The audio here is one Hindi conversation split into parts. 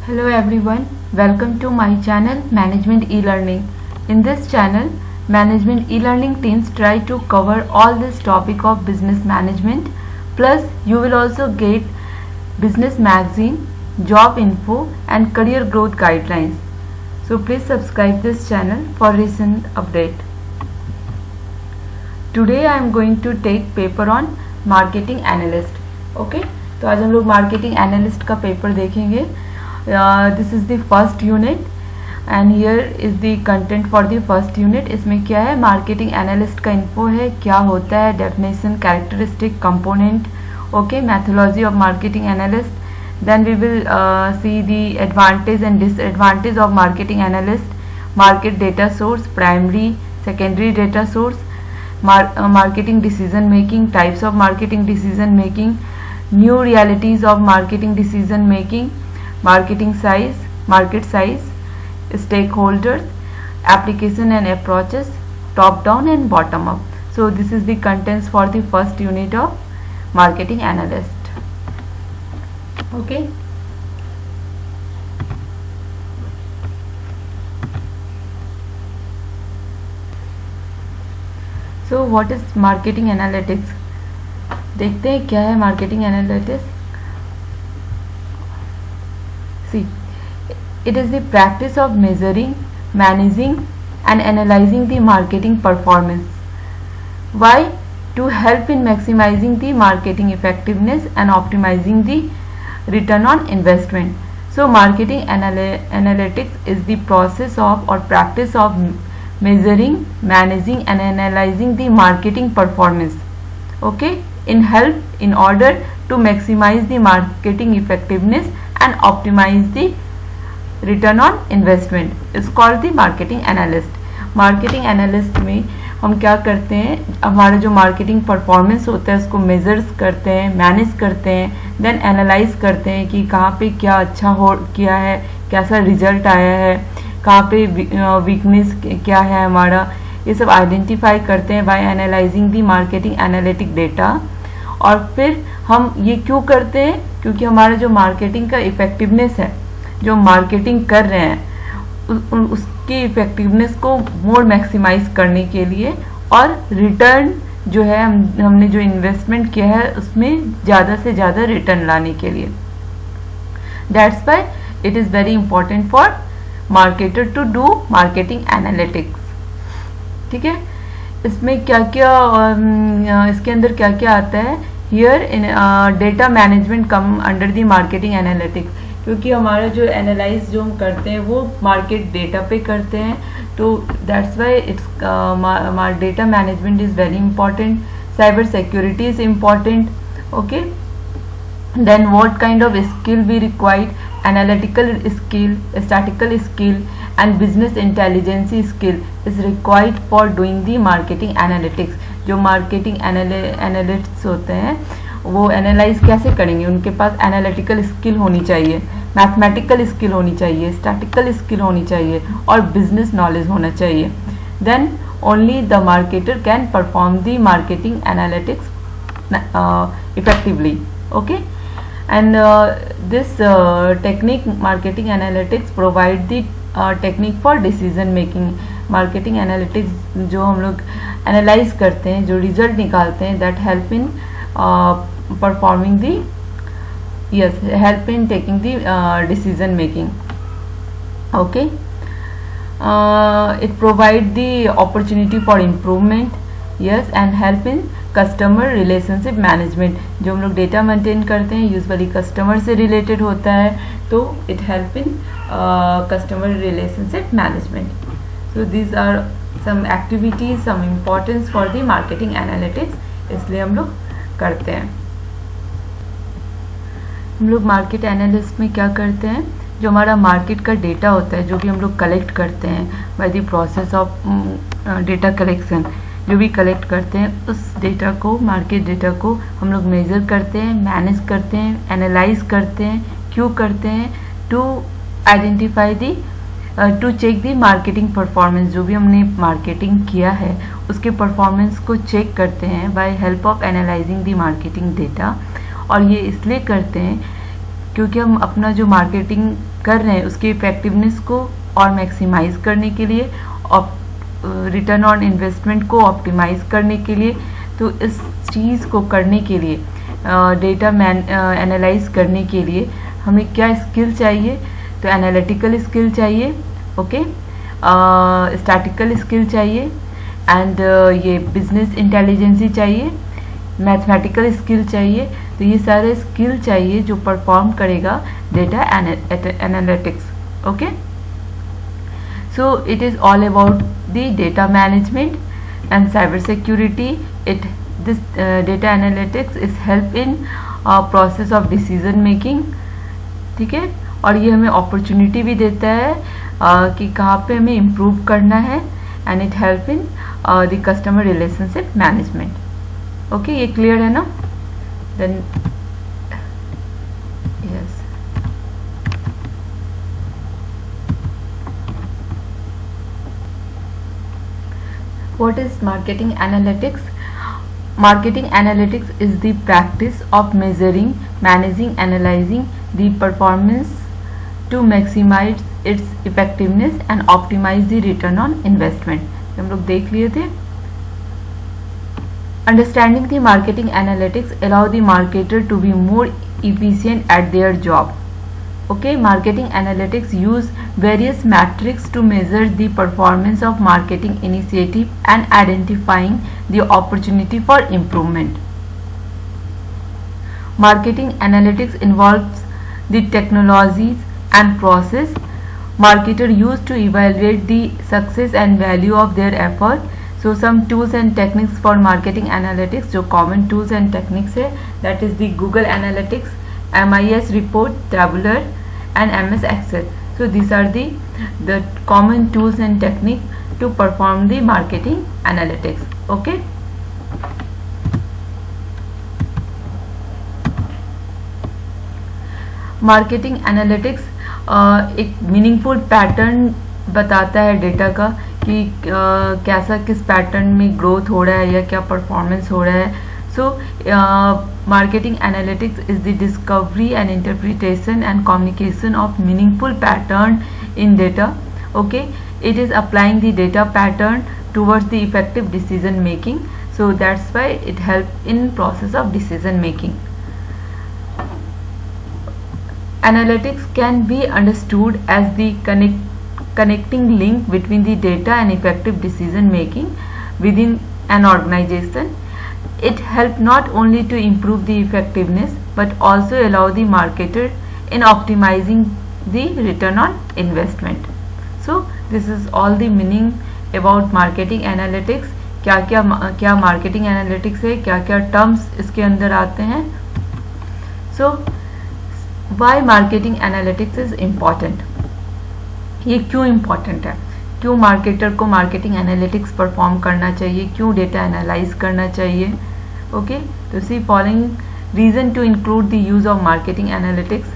Hello everyone, welcome to my channel Management E-Learning. In this channel, Management E-Learning teams try to cover all this topic of business management. Plus, you will also get business magazine, job info and career growth guidelines. So please subscribe this channel for recent update. Today I am going to take paper on marketing analyst. Okay, तो आज हम लोग marketing analyst का पेपर देखेंगे. This is the first unit and here is the content for the first unit. इसमें क्या है, मार्केटिंग एनालिस्ट का इन्फो है, क्या होता है, definition, characteristic, component, okay, methodology of marketing analyst. Then we will see the advantage and disadvantage of marketing analyst, market data source, primary, secondary data source, marketing decision making, types of marketing decision making, new realities of marketing decision making, marketing size, market size, stakeholders, application and approaches, top down and bottom up. So this is the contents for the first unit of marketing analyst. Okay. So what is marketing analytics? देखते हैं क्या है marketing analytics. See, it is the practice of measuring, managing and analyzing the marketing performance. Why? To help in maximizing the marketing effectiveness and optimizing the return on investment. So marketing analytics is the process of or practice of measuring, managing and analyzing the marketing performance. Okay, in order to maximize the marketing effectiveness and optimize the return on investment is called the marketing analyst. Marketing analyst में हम क्या करते हैं, हमारा जो मार्केटिंग परफॉर्मेंस होता है उसको मेजर्स करते हैं, मैनेज करते हैं, देन एनालाइज करते हैं कि कहाँ पे क्या अच्छा हो किया है, कैसा रिजल्ट आया है, कहाँ पे वीकनेस क्या है हमारा, ये सब आइडेंटिफाई करते हैं bye analysing the marketing analytic data. और फिर हम ये क्यों करते हैं, क्योंकि हमारा जो मार्केटिंग का इफेक्टिवनेस है, जो मार्केटिंग कर रहे हैं उसकी इफेक्टिवनेस को मोर मैक्सिमाइज करने के लिए और रिटर्न जो है हमने जो इन्वेस्टमेंट किया है उसमें ज़्यादा से ज़्यादा रिटर्न लाने के लिए. That's why it is very important for marketer to do marketing analytics. ठीक है, इसमें क्या क्या इसके अंदर क्या क्या आता है. Here in data management come under the marketing analytics, क्योंकि हमारा जो एनालाइज जो हम करते हैं वो मार्केट डेटा पे करते हैं, तो that's why it's data management is very important. Cyber security is important. Okay, then what kind of skill we required, analytical skill, statistical skill and business intelligence skill is required for doing the marketing analytics. जो marketing analysts होते हैं वो एनालाइज कैसे करेंगे, उनके पास एनालिटिकल स्किल होनी चाहिए, मैथमेटिकल स्किल होनी चाहिए, स्टैटिकल स्किल होनी चाहिए और बिजनेस नॉलेज होना चाहिए. Then only the marketer can perform the marketing analytics effectively. Okay, and this technique marketing analytics provide the technique for decision making. marketing analytics जो हम लोग एनालाइज करते हैं, जो रिजल्ट निकालते हैं, that help in performing the help in taking the decision making. Okay, it provide the opportunity for improvement, yes, and help in customer relationship management. जो हम लोग डेटा मेंटेन करते हैं यूजुअली कस्टमर से रिलेटेड होता है, तो it help in customer relationship management. So these are some activities, some importance for the marketing analytics, इसलिए हम लोग करते हैं. हम लोग मार्केट एनालिस्ट में क्या करते हैं, जो हमारा मार्केट का डेटा होता है, जो भी हम लोग कलेक्ट करते हैं by the process of data collection, जो भी कलेक्ट करते हैं उस डेटा को, मार्केट डेटा को हम लोग मेजर करते हैं, मैनेज करते हैं, एनालाइज करते हैं. क्यों करते हैं, to identify the, to check the marketing performance. जो भी हमने मार्केटिंग किया है उसके परफॉर्मेंस को चेक करते हैं by help of analysing the marketing data. और ये इसलिए करते हैं क्योंकि हम अपना जो मार्केटिंग कर रहे हैं उसकी इफेक्टिवनेस को और मैक्सिमाइज करने के लिए, रिटर्न ऑन इन्वेस्टमेंट को ऑप्टिमाइज करने के लिए, तो इस चीज़ को करने के लिए, डेटा एनालाइज करने के लिए हमें क्या स्किल चाहिए? तो एनालिटिकल स्किल चाहिए, ओके, स्टैटिकल स्किल चाहिए, एंड ये बिजनेस इंटेलिजेंसी चाहिए, मैथमेटिकल स्किल चाहिए। तो ये सारे स्किल चाहिए जो परफॉर्म करेगा data analytics, okay. So it is all about the data management and cyber security. This data analytics is help in process of decision making, ठीक है। और ये हमें अपॉर्चुनिटी भी देता है कि कहाँ पे हमें इम्प्रूव करना है, and it help in the customer relationship management, okay. ये क्लियर है ना? Then yes, what is marketing analytics? Marketing analytics is the practice of measuring, managing, analyzing the performance to maximize its effectiveness and optimize the return on investment. हम लोग देख लिए थे। Understanding the marketing analytics allow the marketer to be more efficient at their job. Okay, marketing analytics use various metrics to measure the performance of marketing initiative and identifying the opportunity for improvement. Marketing analytics involves the technologies and process marketer use to evaluate the success and value of their effort. So some tools and techniques for marketing analytics, जो common tools and techniques है, that is the Google Analytics, MIS report, Tabular and MS Excel. So these are the common tools and technique to perform the marketing analytics, okay. Marketing analytics एक मीनिंगफुल पैटर्न बताता है डेटा का कि कैसा किस पैटर्न में ग्रोथ हो रहा है या क्या परफॉर्मेंस हो रहा है। So marketing analytics is the discovery and interpretation and communication of meaningful pattern in data, okay. It is applying the data pattern towards the effective decision making, so that's why it helps in process of decision making. Analytics can be understood as the connecting link between the data and effective decision making within an organization. It helps not only to improve the effectiveness but also allow the marketer in optimizing the return on investment. So this is all the meaning about marketing analytics. क्या marketing analytics है, क्या terms इसके अंदर आते हैं। So why marketing analytics is important? ये क्यों important है, क्यों मार्केटर को मार्केटिंग एनालिटिक्स परफॉर्म करना चाहिए, क्यों डेटा एनालाइज करना चाहिए, ओके। तो see following reason to include the use of marketing analytics,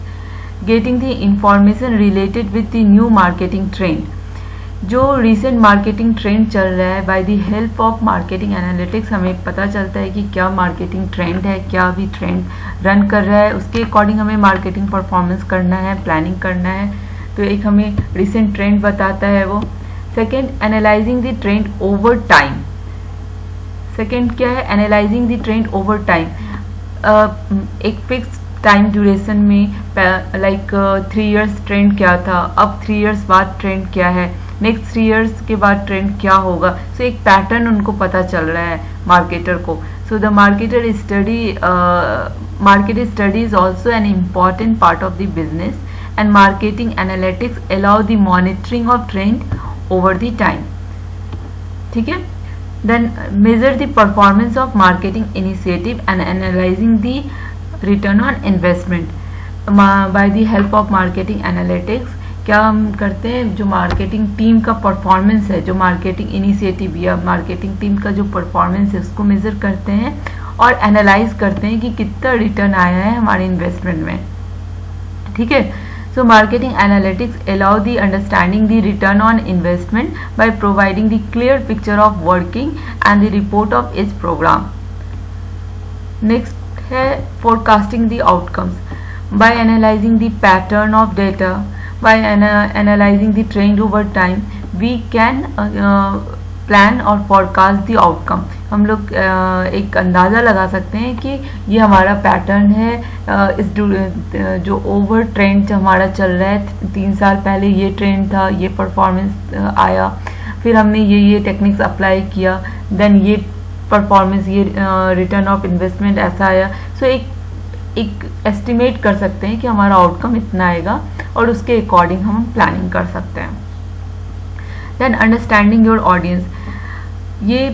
getting the information related with the new marketing trend. जो रिसेंट मार्केटिंग ट्रेंड चल रहा है, by the help of marketing analytics हमें पता चलता है कि क्या मार्केटिंग ट्रेंड है, क्या अभी ट्रेंड रन कर रहा है, उसके अकॉर्डिंग हमें मार्केटिंग परफॉर्मेंस करना है, प्लानिंग करना है। तो एक हमें रिसेंट ट्रेंड बताता है वो। Second, analysing the trend over time. Second क्या है, analysing the trend over time. एक फिक्स टाइम ड्यूरेशन में, लाइक 3 इयर्स ट्रेंड क्या था, अब 3 इयर्स बाद ट्रेंड क्या है, नेक्स्ट 3 इयर्स के बाद ट्रेंड क्या होगा। सो एक पैटर्न उनको पता चल रहा है मार्केटर को। So the market study is also an important part of the business, and marketing analytics allow the monitoring of trend over the time, ठीक है। then measure the performance of marketing initiative and analyzing the return on investment by the help of marketing analytics। क्या हम करते हैं, जो मार्केटिंग टीम का परफॉर्मेंस है, जो मार्केटिंग इनिशिएटिव या मार्केटिंग टीम का जो परफॉर्मेंस है उसको मेजर करते हैं और एनालाइज करते हैं कि कितना रिटर्न आया है हमारे इन्वेस्टमेंट में, ठीक है। So marketing analytics allow the understanding the return on investment by providing the clear picture of working and the report of each program. Next है forecasting the outcomes by analyzing the pattern of data. By analyzing the trend over time, we can plan और फॉरकास्ट दी आउटकम। हम लोग एक अंदाज़ा लगा सकते हैं कि ये हमारा पैटर्न है, इस जो ओवर ट्रेंड हमारा चल रहा है, 3 साल पहले ये ट्रेंड था, ये परफॉर्मेंस आया, फिर हमने ये टेक्निक्स अप्लाई किया, देन ये परफॉर्मेंस, ये रिटर्न ऑफ इन्वेस्टमेंट ऐसा आया। सो एक एस्टिमेट कर सकते हैं कि हमारा आउटकम इतना आएगा और उसके अकॉर्डिंग हम प्लानिंग कर सकते हैं। देन अंडरस्टैंडिंग योर ऑडियंस, ये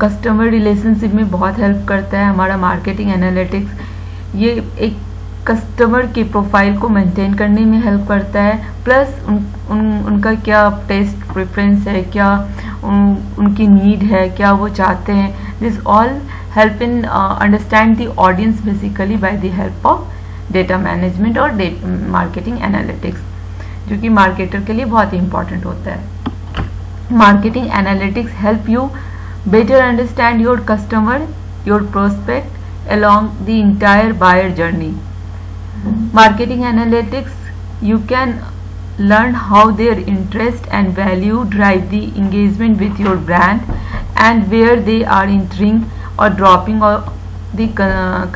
कस्टमर रिलेशनशिप में बहुत हेल्प करता है हमारा मार्केटिंग एनालिटिक्स। ये एक कस्टमर की प्रोफाइल को मेंटेन करने में हेल्प करता है, प्लस उनका क्या टेस्ट प्रेफरेंस है, क्या उनकी नीड है, क्या वो चाहते हैं। This all help in understand the audience basically bye the help of data management और मार्केटिंग एनालिटिक्स, जो कि मार्केटर के लिए बहुत ही इंपॉर्टेंट होता है। Marketing analytics help you better understand your customer, your prospect along the entire buyer journey. Marketing analytics, you can learn how their interest and value drive the engagement with your brand and where they are entering or dropping off the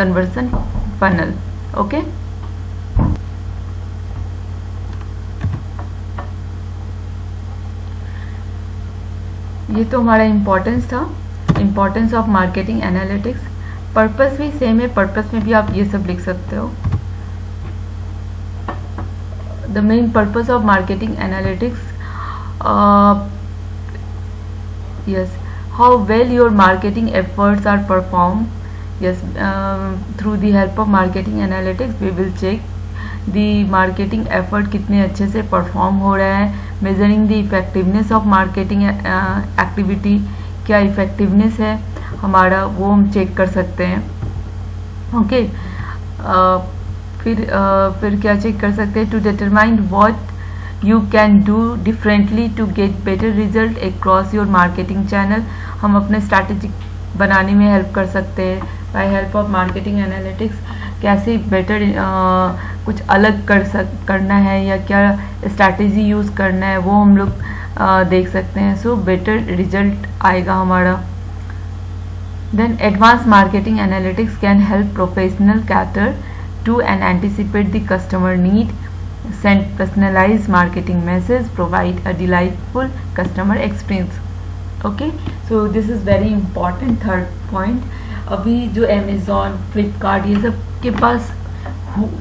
conversion funnel. Okay. ये तो हमारा इम्पोर्टेंस था, importance of marketing analytics. Purpose भी सेम है, पर्पस में भी आप ये सब लिख सकते हो। The main purpose of marketing analytics, yes, how well your marketing efforts are perform. Yes, through the help of marketing analytics we will check the marketing effort कितने अच्छे से परफॉर्म हो रहा है। Measuring the effectiveness of marketing activity, क्या इफेक्टिवनेस है हमारा, वो हम चेक कर सकते हैं। ओके, फिर क्या चेक कर सकते हैं, to determine what you can do differently to get better result across your marketing channel. हम अपने स्ट्रैटेजी बनाने में हेल्प कर सकते हैं by help of marketing analytics. कैसे बेटर कुछ अलग करना है या क्या स्ट्रैटेजी यूज़ करना है, वो हम लोग देख सकते हैं। सो बेटर रिजल्ट आएगा हमारा। Then advance marketing analytics can help professional cater to and anticipate the customer need, send personalised marketing message, provide a delightful customer experience. Okay, so this is very important third point. अभी जो अमेज़ॉन, फ्लिपकार्ट, ये सब के पास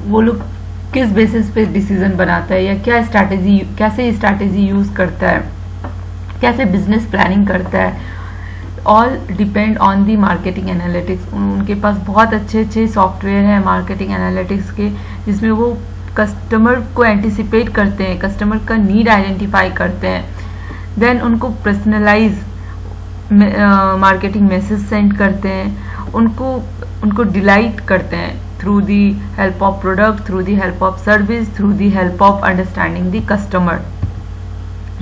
वो लोग किस बेसिस पे डिसीजन बनाता है या क्या स्ट्रैटेजी, कैसे स्ट्रैटेजी यूज़ करता है, कैसे बिजनेस प्लानिंग करता है, all depend on the marketing analytics. उनके पास बहुत अच्छे सॉफ्टवेयर हैं मार्केटिंग एनालिटिक्स के, जिसमें वो कस्टमर को एंटिसिपेट करते हैं, कस्टमर का नीड आइडेंटिफाई करते हैं, देन उनको पर्सनलाइज मार्केटिंग मैसेज सेंड करते हैं, उनको डिलाइट करते हैं through the help of product, through the help of service, through the help of understanding the customer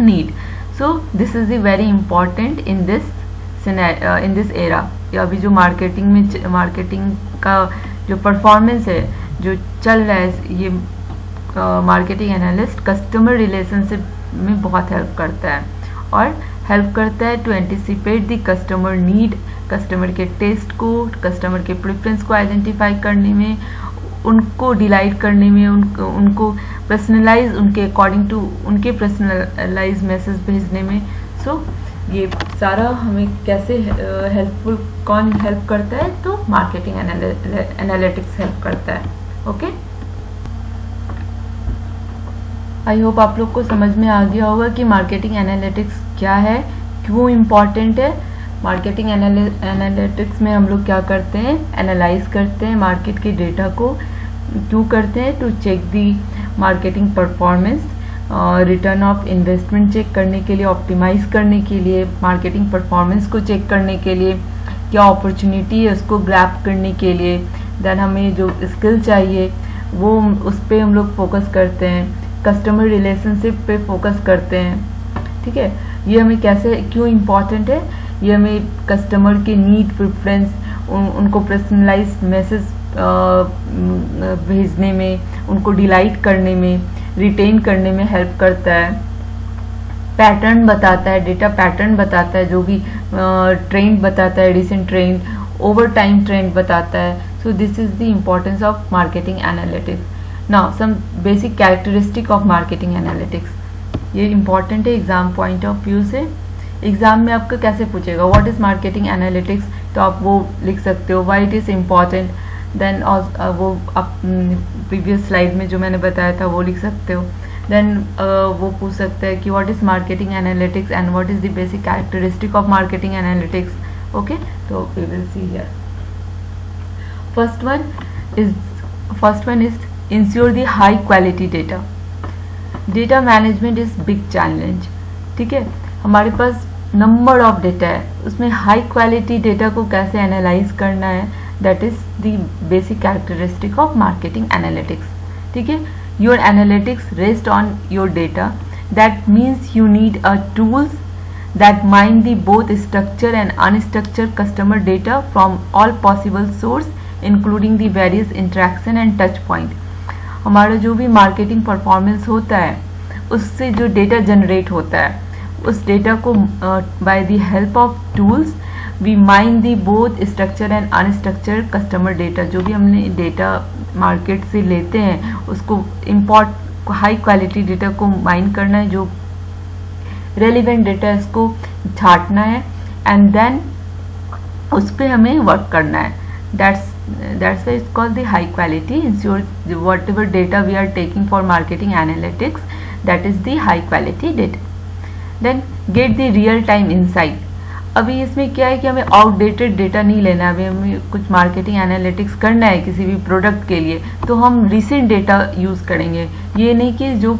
need. So this is very important in this era. अभी जो मार्केटिंग का जो परफॉर्मेंस है, जो चल रहा है, ये मार्केटिंग एनालिस्ट कस्टमर रिलेशनशिप में बहुत हेल्प करता है और हेल्प करता है to anticipate the customer need, customer के टेस्ट को, कस्टमर के प्रेफरेंस को आइडेंटिफाई करने में, उनको डिलाइट करने में, उनको पर्सनलाइज, उनके अकॉर्डिंग टू उनके पर्सनलाइज मैसेज भेजने में। सो ये सारा हमें कैसे हेल्पफुल, कौन हेल्प करता है, तो मार्केटिंग एनालिटिक्स हेल्प करता है। ओके, आई होप आप लोग को समझ में आ गया होगा कि मार्केटिंग एनालिटिक्स क्या है, क्यों इम्पॉर्टेंट है। मार्केटिंग एनालिटिक्स में हम लोग क्या करते हैं, एनालाइज करते हैं मार्केट के डेटा को। क्यों करते हैं, to check the marketing performance, return of investment check करने के लिए, ऑप्टिमाइज करने के लिए, मार्केटिंग परफॉर्मेंस को चेक करने के लिए, क्या अपॉर्चुनिटी है उसको ग्रैब करने के लिए, देन हमें जो स्किल चाहिए वो उस पर हम लोग फोकस करते हैं, कस्टमर रिलेशनशिप पे फोकस करते हैं। ठीक है, ये हमें कैसे, क्यों इम्पॉर्टेंट है, ये हमें कस्टमर के नीड, प्रेफरेंस, उनको पर्सनलाइज्ड मैसेज भेजने में, उनको डिलाइट करने में, रिटेन करने में हेल्प करता है, पैटर्न बताता है, डेटा पैटर्न बताता है, जो भी ट्रेंड बताता है, recent trend, over time trend बताता है. So this is the importance of marketing analytics. Now some basic characteristic of marketing analytics. ये इम्पॉर्टेंट है एग्जाम पॉइंट ऑफ व्यू से. एग्जाम में आपका कैसे पूछेगा व्हाट इज मार्केटिंग एनालिटिक्स, तो आप वो लिख सकते हो. Why it is important, then वो आप प्रीवियस स्लाइड में जो मैंने बताया था वो लिख सकते हो. देन वो पूछ सकते हैं कि what is marketing analytics and what is the basic characteristic of marketing analytics. Okay, तो we will see here. First one is ensure the high quality data. Data management is big challenge. ठीक है, हमारे पास नंबर ऑफ डेटा है, उसमें हाई क्वालिटी डेटा को कैसे एनालाइज करना है, that is the basic characteristic of marketing analytics. ठीक है, your analytics rest on your data. That means you need a tools that mine the both structured and unstructured customer data from all possible source including the various interaction and touch point. हमारा जो भी मार्केटिंग परफॉर्मेंस होता है उससे जो डेटा जनरेट होता है उस डेटा को by the help of tools we mine the both structure and unstructured customer data. जो भी हमने डेटा मार्केट से लेते हैं उसको हाई क्वालिटी डेटा को माइन करना है, जो रेलिवेंट डेटा है इसको छांटना है एंड देन उस पर हमें वर्क करना है. That's why it's called the high quality. Ensure whatever data we are taking for marketing analytics, that is the high quality data. Then get the real time insight. अभी इसमें क्या है कि हमें आउटडेटेड डेटा नहीं लेना है. अभी हमें कुछ मार्केटिंग एनालिटिक्स करना है किसी भी प्रोडक्ट के लिए, तो हम रिसेंट डेटा यूज़ करेंगे. ये नहीं कि जो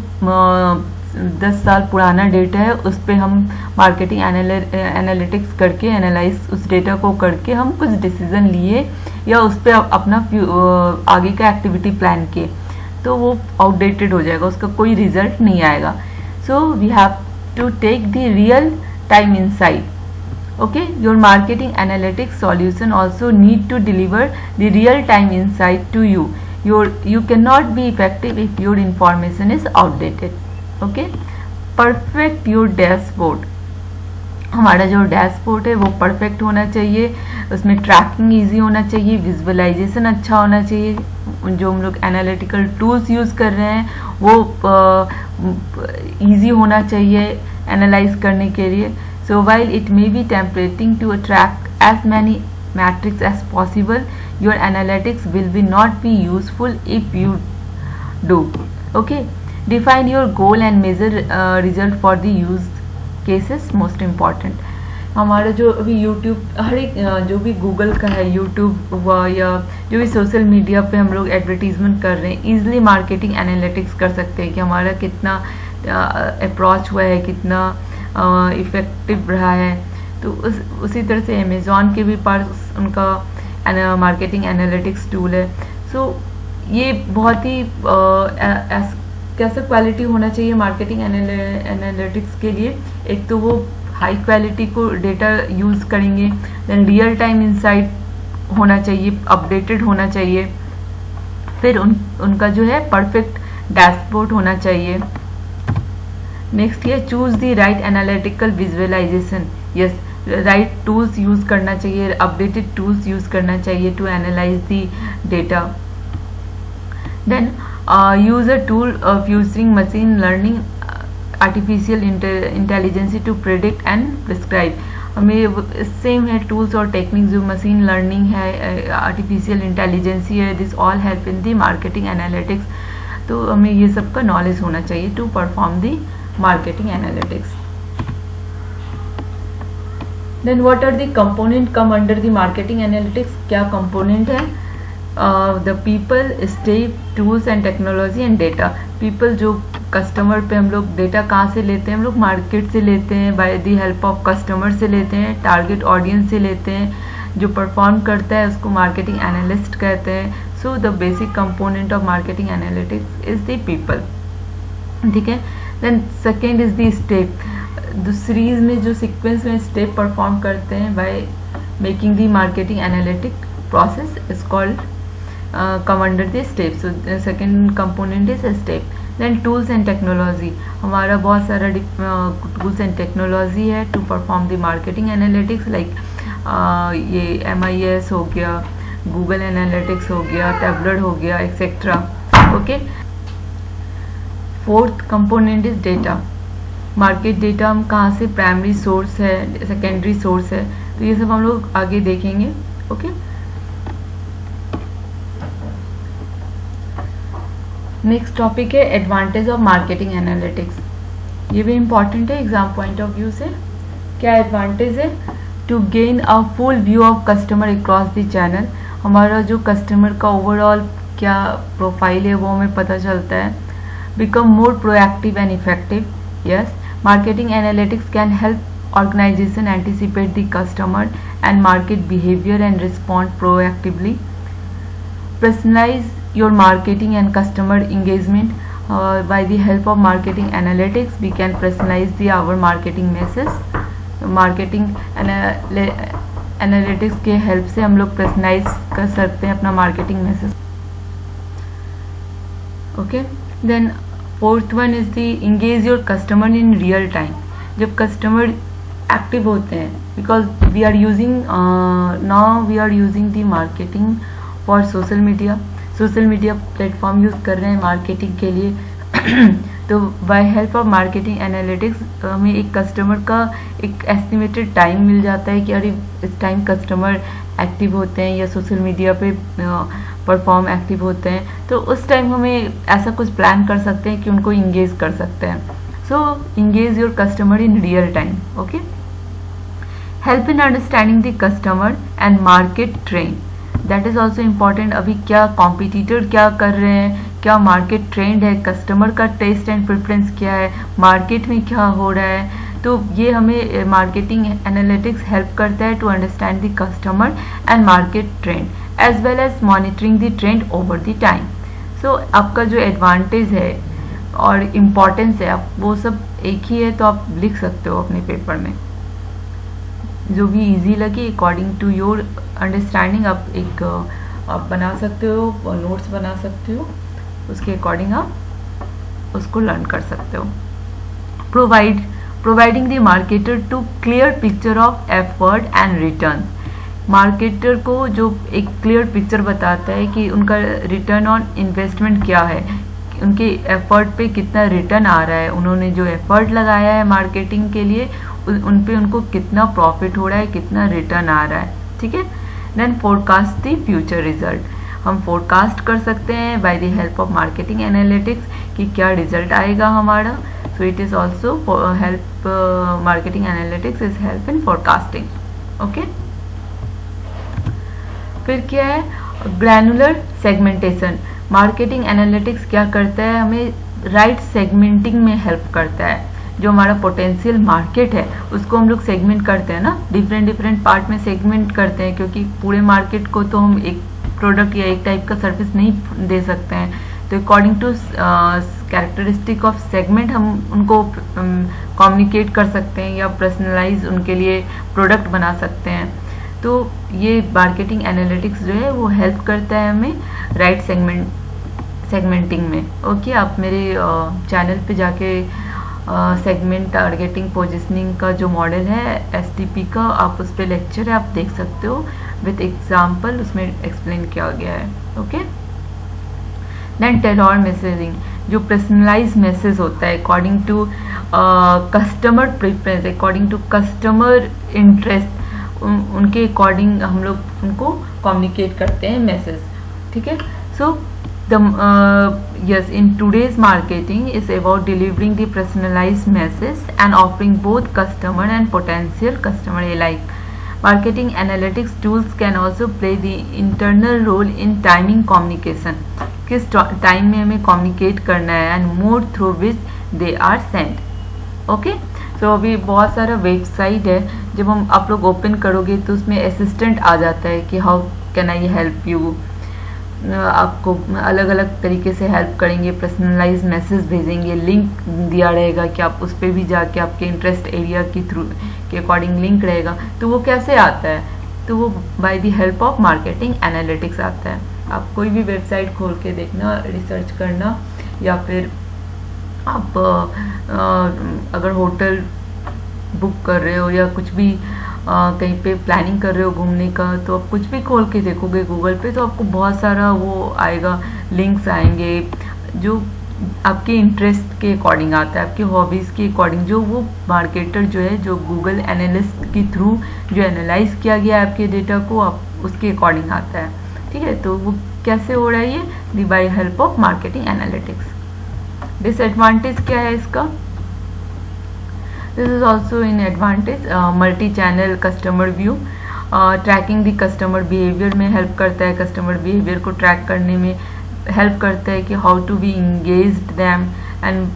10 साल पुराना डेटा है उस पर हम मार्केटिंग एनालिटिक्स करके एनालाइज उस डेटा को करके हम कुछ डिसीजन लिए या उस पर अपना आगे का एक्टिविटी प्लान किए, तो वो आउटडेटेड हो जाएगा, उसका कोई रिजल्ट नहीं आएगा. So we have to take the real time insight. Okay, your marketing analytics solution also need to deliver the real time insight to you. You cannot be effective if your information is outdated. Okay, perfect your dashboard. हमारा जो डैशबोर्ड है वो परफेक्ट होना चाहिए, उसमें ट्रैकिंग इजी होना चाहिए, विजुअलाइजेशन अच्छा होना चाहिए. जो हम लोग एनालिटिकल टूल्स यूज़ कर रहे हैं वो इजी होना चाहिए एनालाइज करने के लिए. So while it may be tempting to track as many metrics as possible, your analytics will not be useful if you do. Okay, define your goal and measure result for the use cases. Most important. हमारा जो अभी यूट्यूब हर एक जो भी गूगल का है, यूट्यूब हुआ या जो भी सोशल मीडिया पे हम लोग एडवर्टीजमेंट कर रहे हैं, ईजिली मार्केटिंग एनालिटिक्स कर सकते हैं कि हमारा कितना अप्रोच हुआ है, कितना इफ़ेक्टिव रहा है. तो उसी तरह से अमेज़ॉन के भी पास उनका मार्केटिंग एनालिटिक्स टूल है. सो ये बहुत ही कैसा क्वालिटी होना चाहिए मार्केटिंग एनालिटिक्स के लिए. एक तो वो हाई क्वालिटी को डेटा यूज़ करेंगे, देन रियल टाइम इंसाइट होना चाहिए, अपडेटेड होना चाहिए, फिर उनका जो है परफेक्ट डैशबोर्ड होना चाहिए. नेक्स्ट ये choose the right analytical visualisation. Yes, right tools use करना चाहिए, अपडेटेड टूल्स यूज़ करना चाहिए to analyse the data. Then use a tool featuring machine learning artificial intelligence to predict and prescribe. हमें सेम है टूल्स और टेक्निक जो मशीन लर्निंग है, आर्टिफिशियल इंटेलिजेंसी है, this all help in the marketing analytics. तो हमें ये सब का नॉलेज होना चाहिए to perform the marketing analytics. Then what are the component come under the marketing analytics? क्या component है? The people, staff, tools and technology and data. People जो कस्टमर पे हम लोग डेटा कहाँ से लेते हैं, हम लोग मार्केट से लेते हैं, by the help of customer से लेते हैं, टारगेट ऑडियंस से लेते हैं. जो परफॉर्म करता है उसको मार्केटिंग एनालिस्ट कहते हैं. So the basic component of marketing analytics is the people. ठीक है. Then second is the step. Series में जो सीक्वेंस में स्टेप परफॉर्म करते हैं by making the marketing analytic process is called come under the step. So the second component is step. Then tools and technology, हमारा बहुत सारा tools and technology है to perform the marketing analytics, like ये MIS हो गया, Google Analytics हो गया, Tableau हो गया, etc. Okay. Fourth component is data. Market data हम कहाँ से, प्राइमरी सोर्स है, सेकेंडरी सोर्स है, तो ये सब हम लोग आगे देखेंगे. ओके. नेक्स्ट टॉपिक है एडवांटेज ऑफ मार्केटिंग एनालिटिक्स. ये भी इम्पॉर्टेंट है एग्जाम पॉइंट ऑफ व्यू से. क्या एडवांटेज है? To gain a full view of customer across the channel. हमारा जो कस्टमर का ओवरऑल क्या प्रोफाइल है वो हमें पता चलता है. Become more proactive and effective. Yes, marketing analytics can help organisation anticipate the customer and market behaviour and respond proactively. Personalise your marketing and customer engagement. By the help of marketing analytics we can personalize our marketing message. Marketing analytics के help से हम लोग personalize कर सकते हैं अपना marketing message. Okay. Then fourth one is the engage your customer in real time. जब customer active होते हैं, because we are using now we are using the marketing for social media. Social media platform use कर रहे हैं मार्केटिंग के लिए. तो by help of marketing analytics हमें एक कस्टमर का एक एस्टिमेटेड टाइम मिल जाता है कि अरे इस टाइम कस्टमर एक्टिव होते हैं या सोशल मीडिया पे परफॉर्म एक्टिव होते हैं, तो उस टाइम हमें ऐसा कुछ प्लान कर सकते हैं कि उनको इंगेज कर सकते हैं. So engage your customer in real time. Okay. Help in understanding the customer and market trend. That is also important. अभी क्या कॉम्पिटिटर क्या कर रहे हैं, क्या मार्केट ट्रेंड है, कस्टमर का टेस्ट एंड प्रेफरेंस क्या है, मार्केट में क्या हो रहा है. तो ये हमें मार्केटिंग एनालिटिक्स हेल्प करता है to understand the customer and market trend as well as monitoring the trend over the time. So आपका जो एडवांटेज है और इम्पॉर्टेंस है आप वो सब एक ही है, तो आप लिख सकते हो अपने पेपर में जो भी इजी लगे अकॉर्डिंग टू योर अंडरस्टैंडिंग. आप बना सकते हो, नोट्स बना सकते हो, उसके अकॉर्डिंग आप उसको लर्न कर सकते हो. Providing the marketer to clear picture of effort and return. Marketer को जो एक क्लियर पिक्चर बताता है कि उनका रिटर्न ऑन इन्वेस्टमेंट क्या है, उनके एफर्ट पे कितना रिटर्न आ रहा है, उन्होंने जो एफर्ट लगाया है मार्केटिंग के लिए उन पे उनको कितना प्रॉफिट हो रहा है, कितना रिटर्न आ रहा है. ठीक है. Then forecast the future result. हम फोरकास्ट कर सकते हैं by the help of marketing analytics कि क्या रिजल्ट आएगा हमारा. So it is also help, marketing analytics is help in forecasting. Okay. फिर क्या है? Granular segmentation. मार्केटिंग एनालिटिक्स क्या करता है, हमें राइट सेगमेंटिंग में हेल्प करता है. जो हमारा पोटेंशियल मार्केट है उसको हम लोग सेगमेंट करते हैं ना, डिफरेंट पार्ट में सेगमेंट करते हैं, क्योंकि पूरे मार्केट को तो हम एक प्रोडक्ट या एक टाइप का सर्विस नहीं दे सकते हैं. तो according to characteristic of segment हम उनको कम्युनिकेट कर सकते हैं या पर्सनलाइज उनके लिए प्रोडक्ट बना सकते हैं. तो ये मार्केटिंग एनालिटिक्स जो है वो हेल्प करता है हमें राइट सेगमेंटिंग में. ओके. आप मेरे चैनल पे जाके सेगमेंट टारगेटिंग पोजिशनिंग का जो मॉडल है STP का, आप उस पर लेक्चर है, आप देख सकते हो विथ एग्जाम्पल, उसमें एक्सप्लेन किया गया है. ओके. Then tailor messaging. जो पर्सनलाइज मैसेज होता है according to customer preference, according to customer interest, उनके अकॉर्डिंग हम लोग उनको कम्युनिकेट करते हैं मैसेज. ठीक है. So yes, in today's marketing is about delivering the personalized message and offering both customer and potential customer alike. Marketing analytics tools can also play the internal role in timing communication. किस टाइम में हमें communicate करना है and mode through which they are sent. Okay? So अभी बहुत सारा वेबसाइट है, जब हम आप लोग ओपन करोगे तो उसमें असिस्टेंट आ जाता है कि how can I help you. आपको अलग अलग तरीके से हेल्प करेंगे, पर्सनलाइज मैसेज भेजेंगे, लिंक दिया रहेगा कि आप उस पर भी जाके आपके इंटरेस्ट एरिया की थ्रू के अकॉर्डिंग लिंक रहेगा. तो वो कैसे आता है? तो वो bye the help of marketing analytics आता है. आप कोई भी वेबसाइट खोल के देखना, रिसर्च करना, या फिर आप अगर होटल बुक कर रहे हो या कुछ भी कहीं पे प्लानिंग कर रहे हो घूमने का, तो आप कुछ भी खोल के देखोगे गूगल पे तो आपको बहुत सारा वो आएगा, लिंक्स आएंगे जो आपके इंटरेस्ट के अकॉर्डिंग आता है, आपके हॉबीज़ के अकॉर्डिंग, जो वो मार्केटर जो है, जो गूगल एनालिस्ट के थ्रू जो एनालाइज किया गया है आपके डेटा को, आप उसके अकॉर्डिंग आता है। ठीक है, तो वो कैसे हो रहा है ये? By help of marketing analytics. Disadvantage क्या है इसका? This is also in advantage, multi channel customer view, tracking the customer behaviour में हेल्प करता है, कस्टमर बिहेवियर को ट्रैक करने में हेल्प करता है कि how to be engaged them and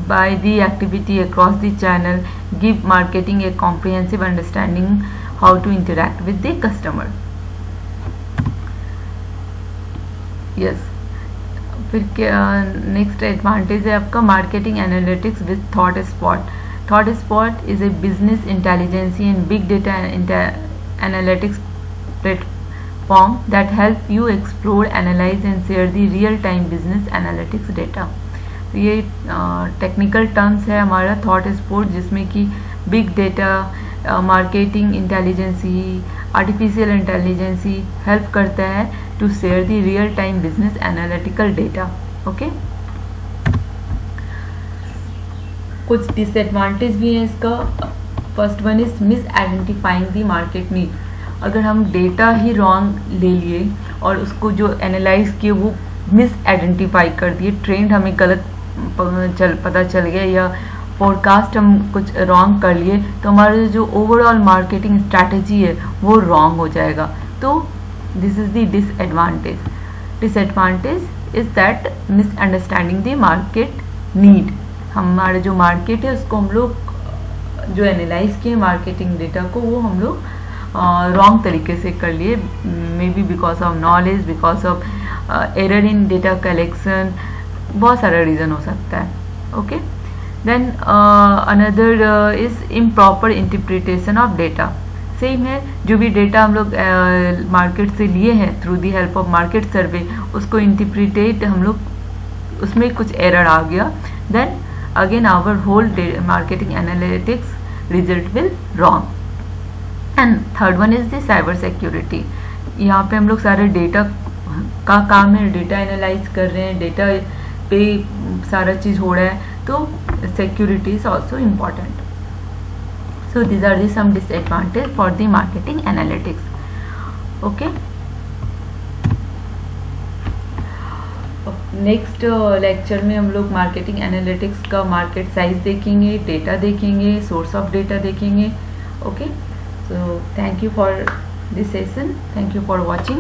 by the activity across the channel give marketing a comprehensive understanding how to interact with the customer. Yes, फिर नेक्स्ट एडवांटेज है आपका marketing analytics with ThoughtSpot. ThoughtSpot is a business intelligence and big data analytics platform that help you explore, analyse and share the real time business analytics data. तो ये टेक्निकल टर्म्स है हमारा थॉट स्पॉट, जिसमें कि big data, marketing intelligence, artificial intelligence help करता है to share the real time business analytical data. Okay, कुछ डिसएडवांटेज भी है इसका। First one is miss identifying the market need. अगर हम डेटा ही रॉन्ग ले लिए और उसको जो एनालाइज किए वो मिस आइडेंटिफाई कर दिए, ट्रेंड हमें गलत पता चल गया या फोरकास्ट हम कुछ रॉन्ग कर लिए, तो हमारा जो ओवरऑल मार्केटिंग स्ट्रैटेजी है वो रॉन्ग हो जाएगा। तो this is the disadvantage. Disadvantage is that misunderstanding the market need. हमारा जो मार्केट है उसको हम लोग जो एनालाइज किए मार्केटिंग डेटा को, वो हम लोग रॉन्ग तरीके से कर लिए, may be because of knowledge, because of error in data collection, बहुत सारा रीज़न हो सकता है। Okay, then another is improper interpretation of data. Same है, जो भी डेटा हम लोग मार्केट से लिए हैं through the help of market survey, उसको इंटरप्रिटेट हम लोग उसमें कुछ एरर आ गया, then again our whole marketing analytics result will wrong. And third one is the cyber security. यहाँ पे हम लोग सारे डेटा का काम है, डेटा एनालाइज कर रहे हैं, डेटा पे सारा चीज़ हो रहा है, तो security is also important. So these are the some disadvantage for the marketing analytics. Okay, next lecture में हम लोग मार्केटिंग एनालिटिक्स का मार्केट साइज देखेंगे, डेटा देखेंगे, सोर्स ऑफ डेटा देखेंगे। Okay, so thank you for this session, thank you for watching.